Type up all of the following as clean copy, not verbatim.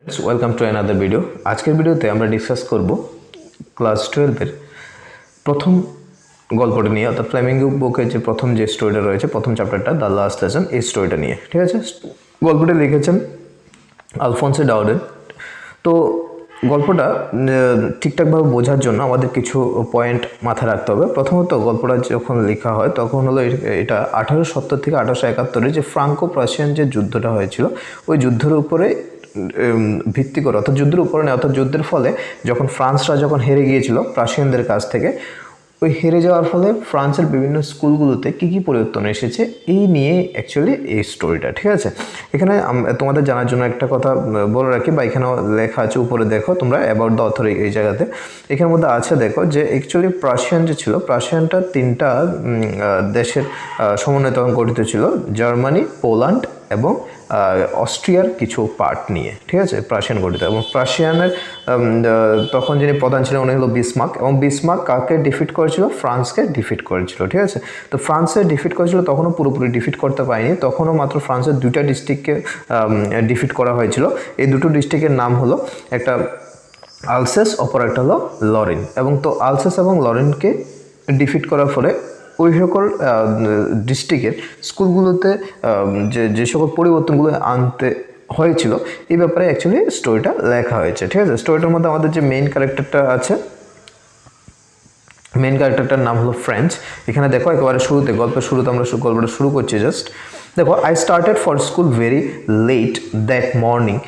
Welcome to another video. আজকের ভিডিওতে আমরা ডিসকাস করব ক্লাস 12-এর প্রথম গল্পটা নিয়ে, অর্থাৎ ফ্লেমিঙ্গো বুকের যে প্রথম যে স্টোরিটা রয়েছে, প্রথম চ্যাপ্টারটা দ্য লাস্ট লেসন, এই স্টোরিটা নিয়ে। ঠিক আছে, গল্পটা লিখেছেন আলফোন্সো ডাউডেন। তো গল্পটা ঠিকঠাকভাবে বোঝার জন্য আমাদের কিছু পয়েন্ট মাথায় রাখতে হবে। প্রথমত, গল্পটা যখন লেখা হয় তখন হলো এটা 1870 থেকে 1871 যে ফ্রাঙ্কো প্রাশিয়ান যে যুদ্ধটা হয়েছিল, ওই যুদ্ধের উপরে ভিত্তি করে, অর্থাৎ যুদ্ধের উপরে নয়, অর্থাৎ যুদ্ধের ফলে যখন ফ্রান্সরা যখন হেরে গিয়েছিল প্রাশিয়ানদের কাছ থেকে, ওই হেরে যাওয়ার ফলে ফ্রান্সের বিভিন্ন স্কুলগুলোতে কী কী পরিবর্তন এসেছে এই নিয়ে অ্যাকচুয়ালি এই স্টোরিটা। ঠিক আছে, এখানে তোমাদের জানার জন্য একটা কথা বলে রাখি, বা এখানেও লেখা আছে, উপরে দেখো তোমরা অ্যাবাউট দ্য অথর এই জায়গাতে, এখানের মধ্যে আছে দেখো যে অ্যাকচুয়ালি প্রাশিয়ান যে ছিল, প্রাশিয়ানটা তিনটা দেশের সমন্বয়ে তখন গঠিত ছিল, জার্মানি, পোল্যান্ড এবং অস্ট্রিয়ার কিছু পার্ট নিয়ে। ঠিক আছে, প্রাশিয়ান গঠিত। এবং প্রাশিয়ানের তখন যিনি প্রধান ছিলেন উনি হলো বিসমার্ক, এবং বিসমার্ক কাকে ডিফিট করেছিল? ফ্রান্সকে ডিফিট করেছিল। ঠিক আছে, তো ফ্রান্সে ডিফিট করেছিল, তখনও পুরোপুরি ডিফিট করতে পারেনি, তখনও মাত্র ফ্রান্সের দুইটা ডিস্ট্রিক্টকে ডিফিট করা হয়েছিল। এই দুটো ডিস্ট্রিক্টের নাম হলো, একটা আলসেস, অপর একটা হলো লরেন। এবং তো আলসেস এবং লরেনকে ডিফিট করার ফলে ওই সকল ডিস্ট্রিক্টের স্কুলগুলোতে যে সকল পরিবর্তনগুলো আনতে হয়েছিল, এই ব্যাপারে অ্যাকচুয়ালি স্টোরিটা লেখা হয়েছে। ঠিক আছে, স্টোরিটার মধ্যে আমাদের যে মেইন ক্যারেক্টারটা আছে, মেইন ক্যারেক্টারটার নাম হলো ফ্রেঞ্চ। এখানে দেখো একেবারে শুরুতে, গল্পের শুরুতে আমরা গল্পটা শুরু করছি। জাস্ট দেখো, I started for school very late that morning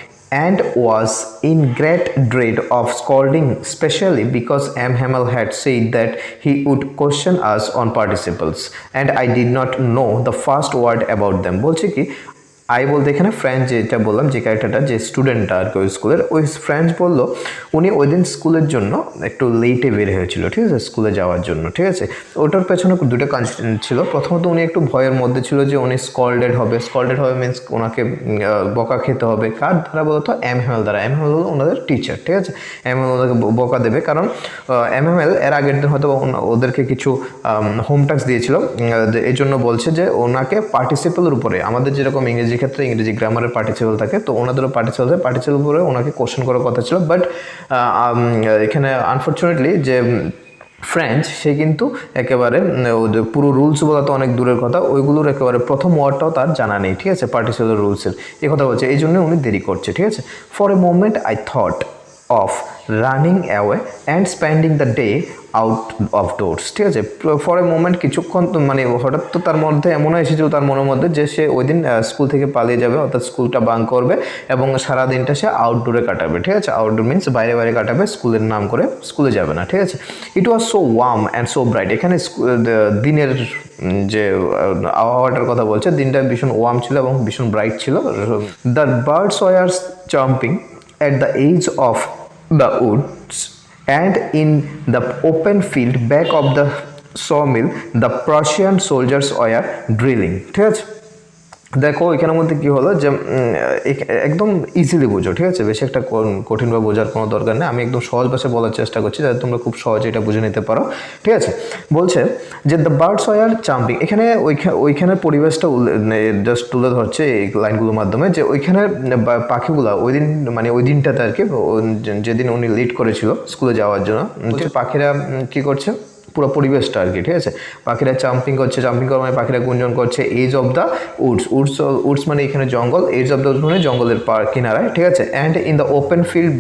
and was in great dread of scolding, especially because M. Hamel had said that he would question us on participles and I did not know the first word about them। বলছে কি, I বলতে এখানে French, যেটা বললাম, যে ক্যারেক্টারটা, যে স্টুডেন্টটা আর কি ওই স্কুলের, ওই ফ্রেঞ্চ বললো উনি ওই দিন স্কুলের জন্য একটু লেটে বের হয়েছিল। ঠিক আছে, স্কুলে যাওয়ার জন্য। ঠিক আছে, ওটার পেছনে দুটো কনসিডেন্ট ছিল। প্রথমত উনি একটু ভয়ের মধ্যে ছিল যে উনি স্কল্ডেড হবে মিনস ওনাকে বকা খেতে হবে। কার দ্বারা বলতো? এম হ্যামেল দ্বারা। এম হ্যামেল হলো ওনাদের টিচার। ঠিক আছে, এম হ্যামেল ওনাকে বকা দেবে, কারণ এম হ্যামেল এর আগের দিন হয়তো ওদেরকে কিছু হোম টাস্ক দিয়েছিল, এই জন্য বলছে যে ওনাকে পার্টিসিপেলের উপরে, আমাদের যেরকম ইংরেজি ক্ষেত্রে ইংরেজি গ্রামারের পার্টিসিপল থাকে, তো ওনাদেরও পার্টিসিপল উপরে ওনাকে কোশ্চেন করার কথা ছিল। বাট এখানে আনফর্চুনেটলি যে ফ্রেঞ্চ, সে কিন্তু একেবারে পুরো রুলস বলা তো অনেক দূরের কথা, ওইগুলোর একেবারে প্রথম ওয়ার্ডটাও তার জানা নেই। ঠিক আছে, পার্টিসিপল রুলসের এই কথা বলছে, এই জন্য উনি দেরি করছে। ঠিক আছে, for a moment I thought of running away and spending the day out of doors. ঠিক আছে, ফর এ মোমেন্ট, কিছুক্ষণ, তো মানে হঠাৎ তো তার মধ্যে এমনও এসেছিল তার মনের মধ্যে যে সে ওই দিন স্কুল থেকে পালিয়ে যাবে, অর্থাৎ স্কুলটা বাঙ্ক করবে এবং সারা দিনটা সে আউটডোরে কাটাবে। ঠিক আছে, আউটডোর মিনস বাইরে বাইরে কাটাবে, স্কুলের নাম করে স্কুলে যাবে না। ঠিক আছে, it was so warm and so bright. এখানে দিনের যে আবহাওয়াটার কথা বলছে, দিনটা ভীষণ ওয়ার্ম ছিল এবং ভীষণ ব্রাইট ছিল। The birds war jumping at the edge of the woods and in the open field back of the sawmill the Prussian soldiers were drilling। ঠিক আছে, দেখো এখানের মধ্যে কী হলো যে একদম ইজিলি বোঝো। ঠিক আছে, বেশি একটা কঠিনভাবে বোঝার কোনো দরকার নেই, আমি একদম সহজ ভাষায় বলার চেষ্টা করছি যাতে তোমরা খুব সহজে এটা বুঝে নিতে পারো। ঠিক আছে, বলছে যে দ্য বার্ডস ওয়ার জাম্পিং, এখানে ওইখানের পরিবেশটা জাস্ট তুলে ধরছে এই লাইনগুলোর মাধ্যমে, যে ওইখানে পাখিগুলা ওই দিন, মানে ওই দিনটাতে আর কি, যেদিন উনি লিড করেছিল স্কুলে যাওয়ার জন্য, পাখিরা কী করছে, পুরো পরিবেশটা আর কি। ঠিক আছে, পাখিরা জাম্পিং করছে, জাম্পিং করার মানে পাখিরা গুঞ্জন করছে, এজ অফ দ্য উডস মানে এখানে জঙ্গল, এজ অফ দ্য উডস মানে জঙ্গলের কিনারায়। ঠিক আছে, and in the open field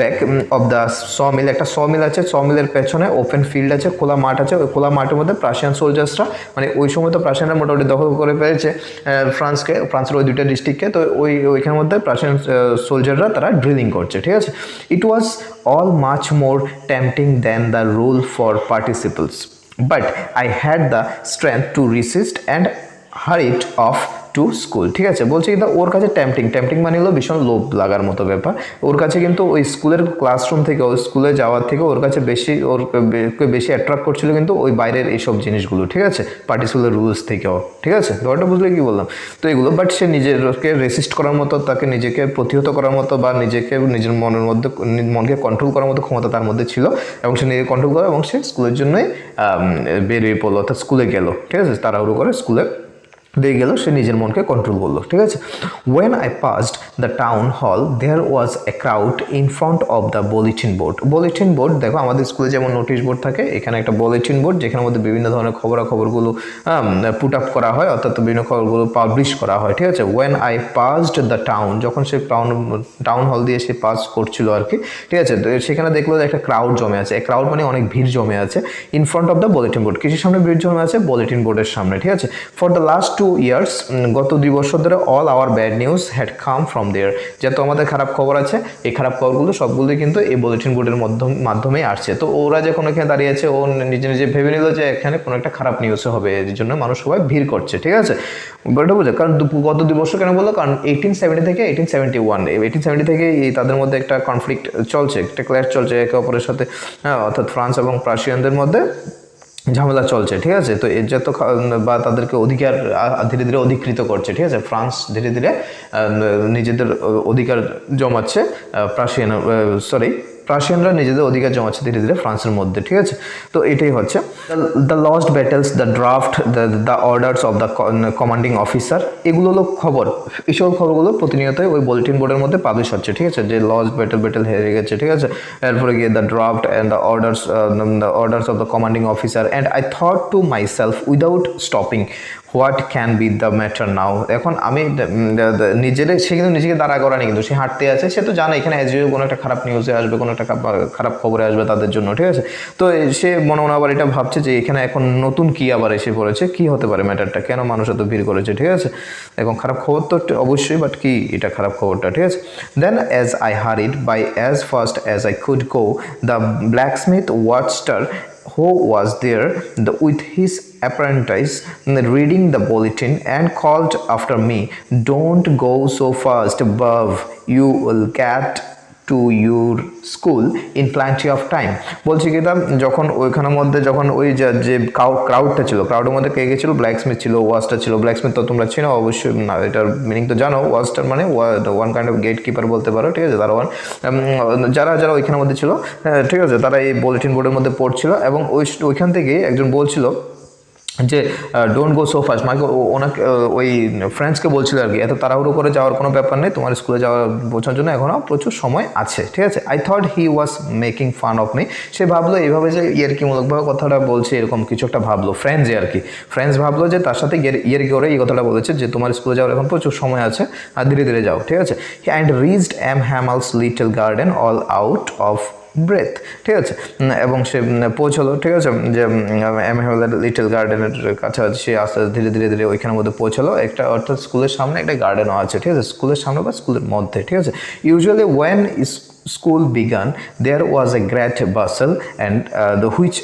back of the sawmill, একটা সমিল আছে, সমিলের পেছনে ওপেন ফিল্ড আছে, খোলা মাঠ আছে, ওই খোলা মাঠের মধ্যে প্রাশিয়ান সোলজার্সরা, মানে ওই সময় তো প্রাশিয়ানরা মোটামুটি দখল করে ফেলেছে ফ্রান্সের ওই দুইটা ডিস্ট্রিক্টকে, তো ওইখানের মধ্যে প্রাশিয়ান সোলজাররা তারা ড্রিলিং করছে। ঠিক আছে, it was all much more tempting than the rule for participles, but I had the strength to resist and hurried off to school. ঠিক আছে, বলছে কিন্তু ওর কাছে ট্যাম্পটিং মানে হলো ভীষণ লোভ লাগার মতো ব্যাপার। ওর কাছে কিন্তু ওই স্কুলের ক্লাসরুম থেকে, ওই স্কুলে যাওয়ার থেকে ওর কাছে বেশি অ্যাট্রাক্ট করছিল কিন্তু ওই বাইরের এইসব জিনিসগুলো। ঠিক আছে, পার্টিকুলার রুলস থেকেও। ঠিক আছে, ব্যাপারটা বুঝলে কি বললাম? তো এগুলো, বাট সে নিজেকে রেসিস্ট করার মতো, তাকে নিজেকে প্রতিহত করার মতো, বা নিজের মনের মধ্যে মনকে কন্ট্রোল করার মতো ক্ষমতা তার মধ্যে ছিল, এবং সে নিজেকে কন্ট্রোল করে এবং সে স্কুলের জন্যই বেরিয়ে পড়লো, অর্থাৎ স্কুলে গেল। ঠিক আছে, তাড়াহুড়ো করে স্কুলে দিয়ে গেল, সে নিজের মনকে কন্ট্রোল করলো, ঠিক আছে। When I passed the town hall there was a crowd in front of the bulletin board. Bulletin board দেখো, আমাদের স্কুলে যেমন নোটিশ বোর্ড থাকে, এখানে একটা বুলেটিন বোর্ড যেখানের মধ্যে বিভিন্ন ধরনের খবরাখবরগুলো পুট আপ করা হয়, অর্থাৎ বিভিন্ন খবরগুলো পাবলিশ করা হয়, ঠিক আছে। When I passed the town, যখন সে টাউন হল দিয়ে সে পাস করছিল আর কি, ঠিক আছে, তো সেখানে দেখলো যে একটা ক্রাউড জমে আছে। ক্রাউড মানে অনেক ভিড় জমে আছে। In front of the bulletin board, কিসের সামনে ভিড় জমে আছে? বুলেটিন বোর্ডের সামনে, ঠিক আছে। ফর দ্য লাস্ট 2 years, গত 2 বছর ধরে all our bad news had come from there, যত আমাদের খারাপ খবর আছে, এই খারাপ খবরগুলো সবগুলোই কিন্তু এই বুলেটিন বোর্ডের মাধ্যমেই আসছে। তো ওরা যখন এখানে দাঁড়িয়ে আছে, ও নিজে নিজে ভেবে নিল যে এখানে কোনো একটা খারাপ নিউজ হবে, এর জন্য মানুষ সবাই ভিড় করছে, ঠিক আছে। বলটা বুঝে, কারণ গত 2 বছর কেন বললো? কারণ 1870 থেকে 1871, 1870 থেকে তাদের মধ্যে একটা কনফ্লিক্ট চলছে, একটা ক্ল্যাশ চলছে একে অপরের সাথে, অর্থাৎ ফ্রান্স এবং প্রাশিয়ানদের মধ্যে ঝামেলা চলছে, ঠিক আছে। তো এর যত বা তাদেরকে অধিকার ধীরে ধীরে অধিকৃত করছে, ঠিক আছে। ফ্রান্স ধীরে ধীরে নিজেদের অধিকার জমাচ্ছে, প্রাশিয়ানরা নিজেদের অধিকার জমাচ্ছে ধীরে ধীরে ফ্রান্সের মধ্যে, ঠিক আছে। তো এটাই হচ্ছে the lost battles, the draft, the orders of the commanding officer, এগুলো হলো খবর। এইসব খবরগুলো প্রতিনিয়তই ওই বুলেটিন বোর্ডের মধ্যে পাবলিশ হচ্ছে, ঠিক আছে। যে লস্ট ব্যাটেল হেরে গেছে, ঠিক আছে। এরপরে গিয়ে the draft and the orders of the commanding officer and I thought to myself without stopping what can be the matter now. এখন আমি সে কিন্তু নিজেকে দাঁড়া করানি, কিন্তু সে হাঁটতে আছে, সে তো জানে এখানে অ্যাজ ইউজুয়াল কোনো একটা খারাপ নিউজে আসবে, কোনো একটা খারাপ খবরে আসবে তাদের জন্য, ঠিক আছে। তো সে মনে মনে আবার এটা ভাবছে যে এখানে এখন নতুন কি আবার এসে পড়েছে, কি হতে পারে ম্যাটারটা, কেন মানুষ এত ভিড় করেছে, ঠিক আছে। এখন খারাপ খবর তো অবশ্যই, বাট কি এটা খারাপ খবরটা, ঠিক আছে। Then as I hurried by as fast as I could go, the blacksmith Wachter who was there with his apprentice reading the bulletin and called after me, don't go so fast, Bob, you will get to your school in plenty of time। বলছি কি, যখন ওইখানের মধ্যে যখন ওই যে ক্রাউডটা ছিল, ক্রাউডের মধ্যে কে গেছিলো? ব্ল্যাকস্মিথ ছিল, ওয়াচটার ছিল। ব্ল্যাকস্মিথ তো তোমরা চিনো অবশ্যই, না এটার মিনিং তো জানো। ওয়াচটার মানে one kind of gatekeeper বলতে পারো, ঠিক আছে। তারা যারা যারা ওইখানের মধ্যে ছিল, ঠিক আছে, তারা এই বুলেটিন বোর্ডের মধ্যে পড়ছিল, এবং ওইখান থেকে একজন বলছিল যে ডোন্ট গো সো ফাস্ট, মানে ওনাকে ওই ফ্রেন্ডসকে বলছিল আর কি, এত তাড়াহুড়ো করে যাওয়ার কোনো ব্যাপার নেই, তোমার স্কুলে পৌঁছানোর জন্য এখনও প্রচুর সময় আছে, ঠিক আছে। I thought he was making fun of me, সে ভাবলো এইভাবে যে ইয়ার্কিমূলকভাবে কথাটা বলছে, এরকম কিছু একটা ভাবলো। ফ্রেন্ডস ভাবলো যে তার সাথে ইয়ার্কি করে এই কথাটা বলেছে যে তোমার স্কুলে যাওয়ার এখন প্রচুর সময় আছে, আর ধীরে ধীরে যাও, ঠিক আছে। And reached M Hamel's little garden all out of breath, ঠিক আছে। এবং সে পৌঁছলো, ঠিক আছে, যে লিটল গার্ডেনের কাছাকাছি সে আস্তে ধীরে ধীরে ধীরে ওইখানের মধ্যে পৌঁছালো। একটা অর্থাৎ স্কুলের সামনে একটা গার্ডেনও আছে, ঠিক আছে, স্কুলের সামনে বা স্কুলের মধ্যে, ঠিক আছে। Usually when school began there was a great bustle and which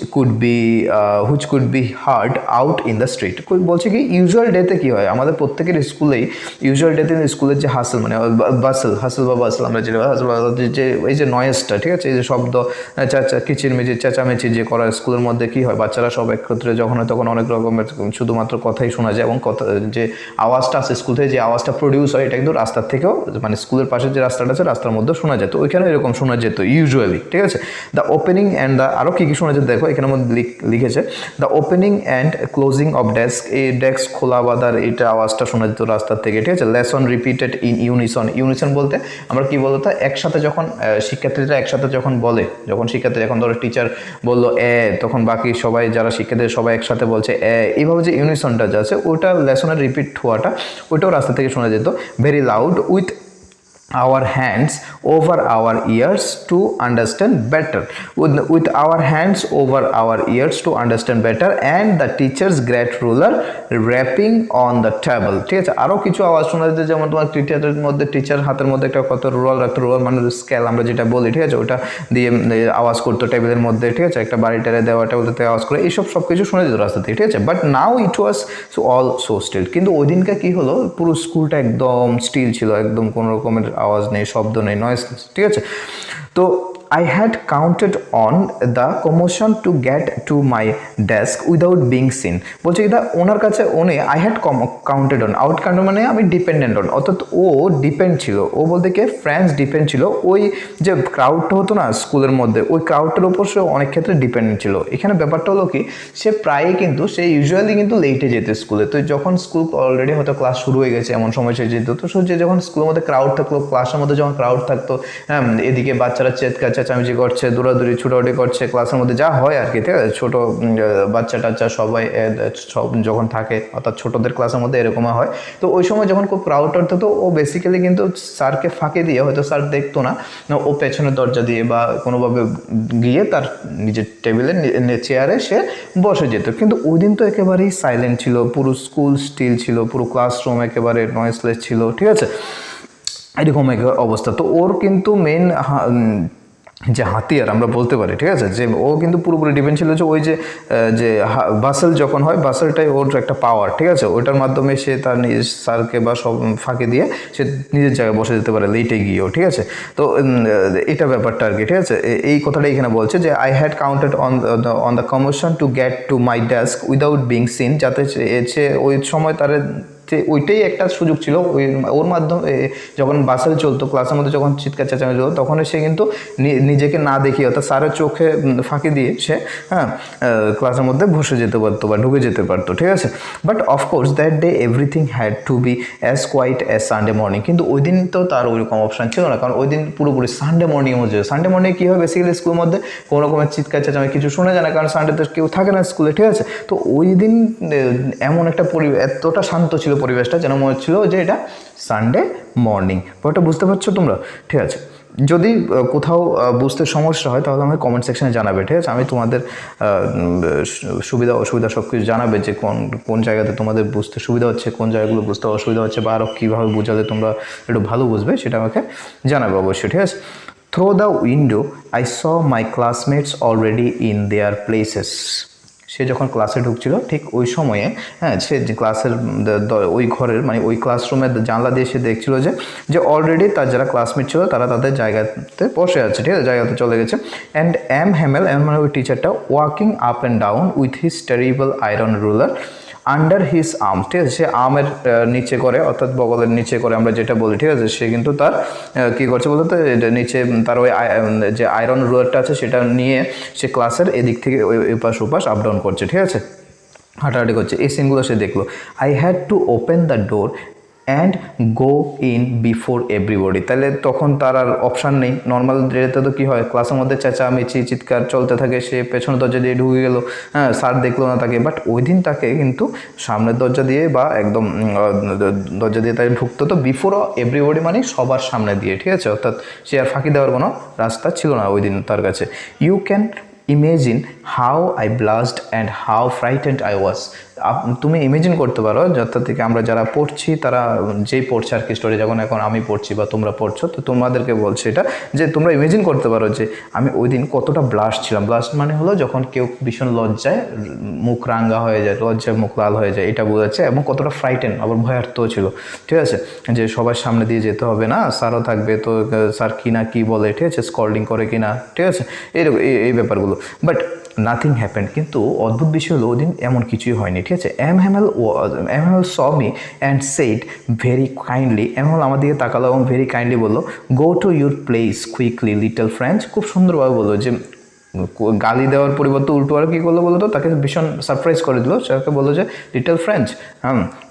could be heard out in the street। বলছে কি ইউজুয়াল ডেতে কি হয়, আমাদের প্রত্যেকের স্কুলেই ইউজুয়াল ডেতে স্কুলের যে হাসল মানে বাসল আমরা যেটা যে এই যে নয়েজটা, ঠিক আছে, এই যে শব্দ কিচিরমিচির চেঁচামেচি যে করা স্কুলের মধ্যে কি হয়, বাচ্চারা সব একত্রে যখন হয় তখন অনেক রকমের শুধুমাত্র কথাই শোনা যায়, এবং কথা যে আওয়াজটা আছে স্কুল থেকে যে আওয়াজটা প্রডিউস হয়, এটা কিন্তু রাস্তার থেকেও মানে স্কুলের পাশে যে রাস্তাটা আছে রাস্তার মধ্যে শোনা যায়। তো ওইখানে এরকম শোনা যেত ইউজুয়ালি, ঠিক আছে। দ্য ওপেনিং অ্যান্ড দ্য আরও কী কী শোনা যেত দেখো এখানের মধ্যে লিখেছে, the opening and closing of desk, এই ডেস্ক খোলা বাঁধার এটা আওয়াজটা শোনা যেত রাস্তার থেকে, ঠিক আছে। লেসন রিপিটেড ইন ইউনিসন বলতে আমরা কী বলতো, একসাথে যখন শিক্ষার্থীরা একসাথে যখন বলে, যখন শিক্ষার্থী এখন ধরো টিচার বললো তখন বাকি সবাই যারা শিক্ষার্থী সবাই একসাথে বলছে এইভাবে যে ইউনিসনটা যা আছে ওটা লেসনের রিপিট হওয়াটা ওইটাও রাস্তা থেকে শোনা যেত। Very loud with our hands over our ears to understand better, with our hands over our ears to understand better, and the teacher's great ruler rapping on the table, ঠিক আছে। আরও কিছু আওয়াজ শোনা যেত, যেমন তোমার টিচারের মধ্যে টিচার হাতের মধ্যে একটা কত রুলার রাখতো, রুলার মানে স্কেল আমরা যেটা বলি, ঠিক আছে, ওটা দিয়ে আওয়াজ করতো টেবিলের মধ্যে, ঠিক আছে, একটা বাড়িটারে দেওয়াটা ওটাতে আওয়াজ করে, এইসব সব কিছু শোনা যেত রাস্তা থেকে, ঠিক আছে। But now it was all so still, কিন্তু ওই দিনকে কী হলো, পুরো স্কুলটা একদম স্টিল ছিল, একদম কোনো রকমের আওয়াজ নেই, শব্দ নেই, নয়েজ, ঠিক আছে। তো I had counted on the commotion to get to my desk without being seen. বলছে এটা ওনার কাছে I had counted on, out counted মানে আমি ডিপেন্ডেন্ট অন, অর্থাৎ ও ডিপেন্ড ছিল, ও বলতে কি ফ্রেন্ডস ডিপেন্ড ছিল ওই যে ক্রাউডটা হতো না স্কুলের মধ্যে, ওই ক্রাউডটার উপর সে অনেক ক্ষেত্রে ডিপেন্ডেন্ট ছিল। এখানে ব্যাপারটা হলো কি, সে প্রায়ই কিন্তু সে ইউজুয়ালি কিন্তু লেটে যেত স্কুলে। তো যখন স্কুল অলরেডি হয়তো ক্লাস শুরু হয়ে গেছে এমন সময় সে যেত, তো সে যখন স্কুলের মধ্যে ক্রাউড থাকলো, ক্লাসের মধ্যে যখন ক্রাউড থাকতো, হ্যাঁ, এদিকে বাচ্চারা চেৎকার চেঁচামেচি করছে, দৌড়াদৌড়ি ছুটাছুটি করছে, ক্লাসের মধ্যে যা হয় আর কি, ঠিক আছে, ছোটো বাচ্চা টাচ্চা সবাই সব যখন থাকে, অর্থাৎ ছোটোদের ক্লাসের মধ্যে এরকম হয়। তো ওই সময় যখন খুব ক্রাউড হতো, ও বেসিক্যালি কিন্তু স্যারকে ফাঁকে দিয়ে, হয়তো স্যার দেখতো না, ও পেছনের দরজা দিয়ে বা কোনোভাবে গিয়ে তার নিজের টেবিলে চেয়ারে সে বসে যেত। কিন্তু ওই দিন তো একেবারেই সাইলেন্ট ছিল, পুরো স্কুল স্টিল ছিল, পুরো ক্লাসরুম একেবারে নয়েসলেস ছিল, ঠিক আছে, এরকম এক অবস্থা। তো ওর কিন্তু মেন যে হাতিয়ার আমরা বলতে পারি, ঠিক আছে, যে ও কিন্তু পুরোপুরি ডিপেন্ড ছিল যে ওই যে বাসেল যখন হয়, বাসেলটাই ওর একটা পাওয়ার, ঠিক আছে, ওইটার মাধ্যমে সে তার নিজ স্যারকে বা সব ফাঁকে দিয়ে সে নিজের জায়গায় বসে যেতে পারে লেটে গিয়েও, ঠিক আছে। তো এটা ব্যাপারটা আর কি, ঠিক আছে, এই কথাটা এখানে বলছে যে I had counted on the commotion to get to my desk without being scene, যাতে সে ওই সময় তার ওইটাই একটা সুযোগ ছিল, ওর মাধ্যমে যখন বাসেল চলতো ক্লাসের মধ্যে, যখন চিৎকার চেঁচামেচি চলতো, তখন সে কিন্তু নিজেকে না দেখিয়ে, অর্থাৎ স্যারের চোখে ফাঁকি দিয়ে সে ক্লাসের মধ্যে বসে যেতে পারতো বা ঢুকে যেতে পারতো, ঠিক আছে। But of course that day everything had to be as quiet as Sunday morning, কিন্তু ওই দিন তো তার ওইরকম অপশান ছিল না, কারণ ওই দিন পুরোপুরি সানডে মর্নিং হচ্ছে। সানডে মর্নিং কী হয়, বেসিক্যালি স্কুলের মধ্যে কোনো রকমের চিৎকার চেঁচামেচি কিছু শোনা যায় না, কারণ সানডেতে কেউ থাকে না স্কুলে, ঠিক আছে। তো ওই দিন এমন একটা এতটা শান্ত ছিল পরিবেশটা, যেন মনে হচ্ছিল যে এটা সানডে মর্নিং। ব্যাপারটা বুঝতে পারছো তোমরা, ঠিক আছে। যদি কোথাও বুঝতে সমস্যা হয় তাহলে আমাকে কমেন্ট সেকশনে জানাবে, ঠিক আছে, আমি তোমাদের সুবিধা অসুবিধা সব কিছু জানাবে, যে কোন জায়গাতে তোমাদের বুঝতে সুবিধা হচ্ছে, কোন জায়গাগুলো বুঝতে অসুবিধা হচ্ছে, বা আরও কীভাবে বোঝালে তোমরা একটু ভালো বুঝবে, সেটা আমাকে জানাবে অবশ্যই, ঠিক আছে। Through the window I saw my classmates already in their places. সে যখন ক্লাসে ঢুকছিল ঠিক ওই সময়ে, হ্যাঁ, সে ক্লাসের ওই ঘরের মানে ওই ক্লাসরুমের জানলা দিয়ে সে দেখছিল যে অলরেডি তার যারা ক্লাসমেট ছিল তারা তাদের জায়গাতে বসে আছে, ঠিক আছে, জায়গাতে চলে গেছে। অ্যান্ড হ্যামেল মানে ওই টিচারটা walking up and down with his terrible iron ruler under his arm, ঠিক আছে, সে আর্মের নিচে করে, অর্থাৎ বগলের নিচে করে আমরা যেটা বলি, ঠিক আছে, সে কিন্তু তার কী করছে বলতো, নিচে তার ওই যে আয়রন রুলারটা আছে সেটা নিয়ে সে ক্লাসের এদিক থেকে ওই এপাশ ওপাশ আপ ডাউন করছে, ঠিক আছে, হাঁটাহাঁটি করছে। এই সিনগুলো সে দেখলো। I had to open the door and go in before everybody. তাহলে তখন তার আর অপশান নেই। নর্মাল ডেতে তো কী হয়, ক্লাসের মধ্যে চেঁচামেচি চিৎকার চলতে থাকে, সে পেছনের দরজা দিয়ে ঢুকে গেলো, হ্যাঁ, স্যার দেখলো না তাকে। বাট ওই দিন তাকে কিন্তু সামনের দরজা দিয়ে বা একদম দরজা দিয়ে তাকে ঢুকতে তো বিফোর এভরিবডি মানে সবার সামনে দিয়ে, ঠিক আছে, অর্থাৎ সে আর ফাঁকি দেওয়ার কোনো রাস্তা ছিল না ওই দিন তার কাছে। You can imagine how I blast and how frightened I was. তুমি ইমেজিন করতে পারো, যথা থেকে আমরা যারা পড়ছি তারা যেই পড়ছে আর কি স্টোরি, যখন এখন আমি পড়ছি বা তোমরা পড়ছো, তো তোমাদেরকে বলছে এটা যে তোমরা ইমেজিন করতে পারো যে আমি ওই দিন কতটা ব্লাস্ট ছিলাম। ব্লাস্ট মানে হলো যখন কেউ ভীষণ লজ্জায় মুখ রাঙ্গা হয়ে যায়, লজ্জায় মুখ লাল হয়ে যায়, এটা বোঝাচ্ছে, এবং কতটা ফ্রাইটেন আবার ভয়ার্থও ছিল, ঠিক আছে, যে সবার সামনে দিয়ে যেতে হবে না, স্যারও থাকবে, তো স্যার কী না কী বলে, ঠিক আছে, স্কল্ডিং করে কি না, ঠিক আছে, এই ব্যাপারগুলো। বাট নাথিং হ্যাপেন্ড, কিন্তু অদ্ভুত বিষয় হলো ওদিন এমন কিছুই হয়নি, ঠিক আছে। M Hamel saw me and said very kindly, M Hamel আমার দিকে তাকালো এবং ভেরি কাইন্ডলি বললো, go to your place quickly little French. খুব সুন্দরভাবে বললো, যে গালি দেওয়ার পরিবর্তে উল্টো আর কী করলো বলো তো, তাকে ভীষণ সারপ্রাইজ করে দিল। সেটাকে বললো যে little French,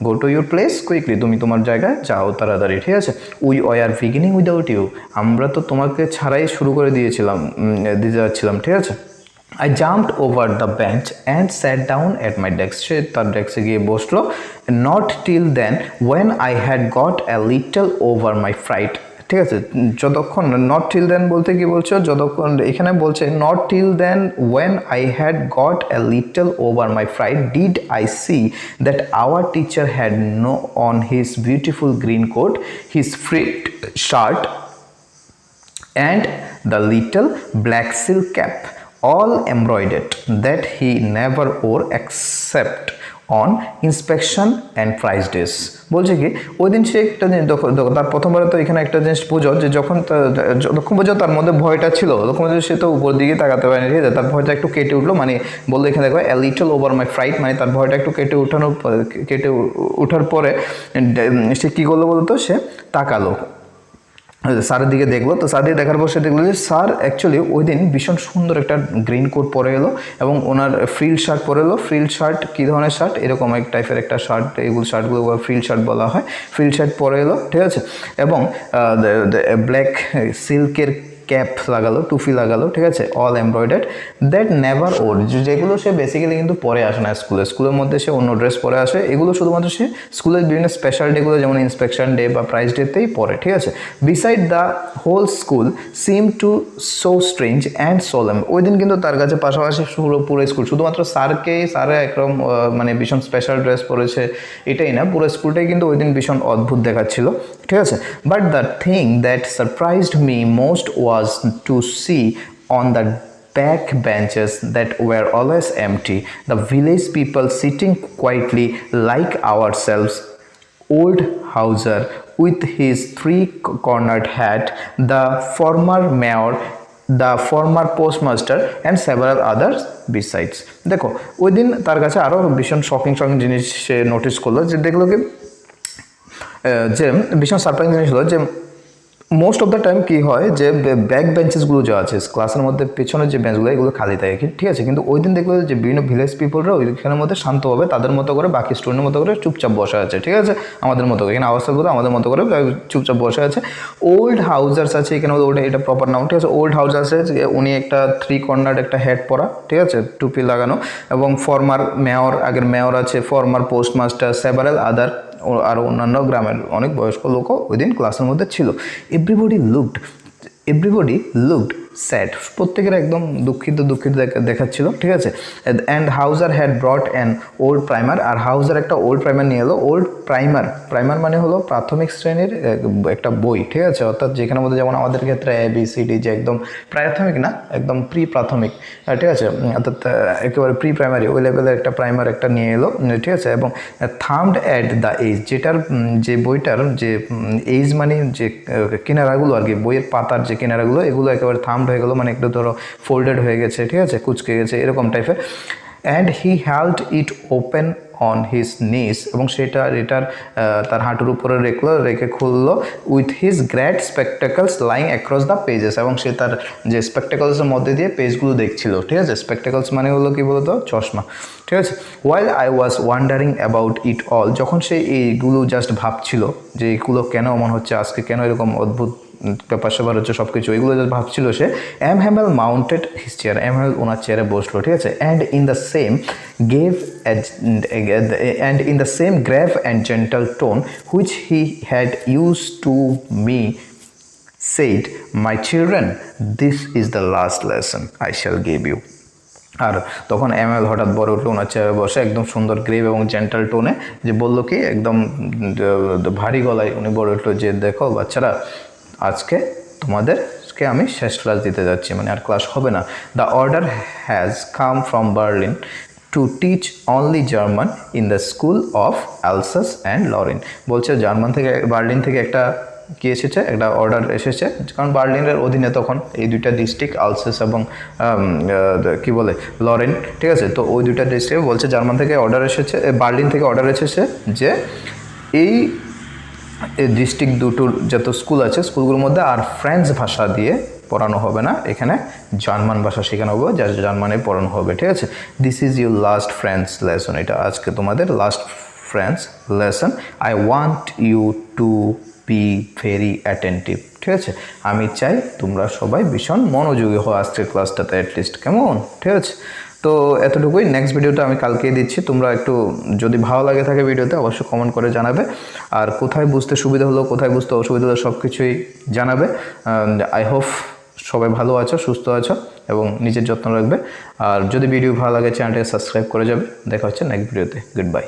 go to your place quickly, তুমি তোমার জায়গায় যাও তাড়াতাড়ি, ঠিক আছে। We are beginning without you, আমরা তো তোমাকে ছাড়াই শুরু করে দিতে যাচ্ছিলাম, ঠিক আছে। I jumped over the bench and sat down at my desk. সে তার ডেস্কে গিয়ে বসলো। Not till then when I had got a little over my fright. ঠিক আছে, যতক্ষণ, নট টিল দেন বলতে কি বলছো, যতক্ষণ, এখানে বলছে not till then when I had got a little over my fright did I see that our teacher had no on his beautiful green coat, his frilled shirt and the little black silk cap all embroidered that he never wore except on inspection and prize days. বলছে কি ওই দিন সে একটা জিনিস তার প্রথমবারে তো এখানে একটা জিনিস বোঝো যে যতক্ষণ বোঝো তার মধ্যে ভয়টা ছিল, তখন সে তো উপর দিকে তাকাতে পারেনি, ঠিক আছে, তার ভয়টা একটু কেটে উঠলো, মানে বললো এখানে দেখো এ লিটল ওভার মাই ফ্রাইট, মানে তার ভয়টা একটু কেটে ওঠার পরে সে কী করলো বলতো, সে তাকালো স্যারের দিকে, দেখলো তো স্যার দিকে দেখার পর সে দেখলো যে স্যার অ্যাকচুয়ালি ওই দিন ভীষণ সুন্দর একটা গ্রিন কোট পরে এলো এবং ওনার ফ্রিল শার্ট পরে এলো। ফ্রিল শার্ট কী ধরনের শার্ট, এরকম এক টাইপের একটা শার্ট, এগুলো শার্টগুলো ফ্রিল শার্ট বলা হয়। ফ্রিল শার্ট পরে এলো, ঠিক আছে, এবং ব্ল্যাক সিল্কের ক্যাপ লাগালো, টুপি লাগালো, ঠিক আছে, অল এমব্রয়ডার্ড, দ্যাট নেভার ওর, যেগুলো সে বেসিক্যালি কিন্তু পরে আসে না স্কুলের মধ্যে সে অন্য ড্রেস পরে আসে, এগুলো শুধুমাত্র সে স্কুলের বিভিন্ন স্পেশাল ডেগুলো যেমন ইন্সপেকশন ডে বা প্রাইজ ডেতেই পরে, ঠিক আছে। Beside the whole school seem to so strange and solemn, ওই দিন কিন্তু তার কাছে পাশাপাশি পুরো স্কুল, শুধুমাত্র স্যারে একরকম মানে ভীষণ স্পেশাল ড্রেস পরেছে এটাই না, পুরো স্কুলটাই কিন্তু ওই দিন ভীষণ অদ্ভুত দেখাচ্ছিল, ঠিক আছে। But the thing that surprised me most was to see on the back benches that were always empty, the village people sitting quietly like ourselves, old Hauser with his three-cornered hat, the former mayor, the former postmaster and several others besides। দেখো ওই দিন তার কাছে আরও ভীষণ shocking জিনিস সে notice করলো, যে দেখলো কি যে ভীষণ সারপ্রাইজিং জিনিস হলো যে মোস্ট অফ দ্য টাইম কী হয় যে ব্যাক বেঞ্চেসগুলো যা আছে ক্লাসের মধ্যে পেছনের যে বেঞ্চগুলো এগুলো খালি থাকে, ঠিক আছে, কিন্তু ওই দিন দেখলো যে বিভিন্ন ভিলেজ পিপলরা ওইখানের মধ্যে শান্তভাবে তাদের মতো করে বাকি স্টুডেন্টের মতো করে চুপচাপ বসে আছে, ঠিক আছে, আমাদের মতো করে এখানে আওয়াজগুলো আমাদের মতো করে চুপচাপ বসে আছে। ওল্ড হাউজার্স আছে এখানে, ওটা এটা প্রপার নাম, ঠিক আছে, ওল্ড হাউজার্স আছে, উনি একটা থ্রি কর্নার একটা হেড পরা, ঠিক আছে, টুপি লাগানো, এবং ফর্মার মেয়র, আগের মেয়র আছে, ফর্মার পোস্টমাস্টার, সেভারাল আদার, আর অন্যান্য গ্রামের অনেক বয়স্ক লোকও ওই দিন ক্লাসের মধ্যে ছিল। এভরিবডি লুকড স্যাড, প্রত্যেকের একদম দুঃখিত দেখাচ্ছিল, ঠিক আছে। And Hauser had brought an old primer, আর হাউজার একটা ওল্ড প্রাইমার নিয়ে এলো। ওল্ড প্রাইমার মানে হলো প্রাথমিক শ্রেণীর একটা বই, ঠিক আছে, অর্থাৎ যেখানের মধ্যে যেমন আমাদের ক্ষেত্রে ABCD, যে একদম প্রাথমিক না, একদম প্রাথমিক, ঠিক আছে, অর্থাৎ একেবারে প্রাইমারি ওই লেভেলের একটা প্রাইমার একটা নিয়ে এলো, ঠিক আছে, এবং থামড অ্যাট দ্য এজ, যেটার যে বইটার যে এজ মানে যে কিনারাগুলো আর কি, বইয়ের পাতার যে কিনারাগুলো এগুলো একেবারে থামড হয়ে গেলো, মানে একটু ধরো ফোল্ডেড হয়ে গেছে, ঠিক আছে, কুচকে গেছে এরকম টাইপের। And he held it open on his knees, এবং এটার তার হাঁটুর উপরে রেখে খুললো। With his great spectacles lying across the pages, এবং সে তার যে স্পেকটেকলসের মধ্যে দিয়ে পেজগুলো দেখছিল, ঠিক আছে, স্পেকটেকলস মানে হলো কি বলতো, চশমা, ঠিক আছে। While I was wandering about it all, যখন সে এইগুলো জাস্ট ভাবছিল যে এইগুলো কেন এমন হচ্ছে, আজকে কেন এরকম অদ্ভুত ব্যাপার স্যাপার হচ্ছে সব কিছু, এগুলো জাস্ট ভাবছিল সে, Hamel mounted his chair, Hamel ওনার চেয়ারে বসলো, ঠিক আছে। And in the same grave and gentle tone which he had use to me said, my children, this is the last lesson I shall give you। আর তখন ML হঠাৎ বলে উঠলো ওনার চেয়ারে বসে, একদম সুন্দর গ্রেভ এবং জেন্টাল টোনে, যে বললো কি একদম ভারী গলায় উনি বলে উঠলো যে দেখো বাচ্চারা, আজকে তোমাদেরকে আমি শেষ ক্লাস দিতে যাচ্ছি, মানে আর ক্লাস হবে না। The order has come from Berlin to teach only German in the school of Alsace and Lorraine. বলছে বার্লিন থেকে একটা কি এসেছে, একটা অর্ডার এসেছে, কারণ বার্লিনের অধীনে তখন এই দুইটা ডিস্ট্রিক্ট আলসেস এবং কি বলে লরেন, ঠিক আছে, তো ওই দুইটা ডিস্ট্রিক্ট বলছে জার্মান থেকে অর্ডার এসেছে, বার্লিন থেকে অর্ডার এসেছে যে এই ডিস্ট্রিক্ট দুটোর যত স্কুল আছে স্কুলগুলোর মধ্যে আর ফ্রেঞ্চ ভাষা দিয়ে পড়ানো হবে না, এখানে জার্মান ভাষা শেখানো হবে, যা জার্মানে পড়ানো হবে, ঠিক আছে। This is your last French lesson, এটা আজকে তোমাদের last French lesson. I want you to be very attentive, ঠিক আছে, আমি চাই তোমরা সবাই ভীষণ মনোযোগী হও আজকের ক্লাসটাতে অ্যাটলিস্ট, কেমন, ঠিক আছে। তো এতটুকুই, নেক্সট ভিডিওটা আমি কালকেই দিচ্ছি, তোমরা একটু যদি ভালো লাগে থাকে ভিডিওতে অবশ্যই কমেন্ট করে জানাবে, আর কোথায় বুঝতে সুবিধা হলো কোথায় বুঝতে অসুবিধা হলো সব কিছুই জানাবে। আই হোপ সবাই ভালো আছো, সুস্থ আছো এবং নিজের যত্ন রাখবে, আর যদি ভিডিও ভালো লাগে চ্যানেলটাকে সাবস্ক্রাইব করে যাবে। দেখা হচ্ছে নেক্সট ভিডিওতে, গুড বাই।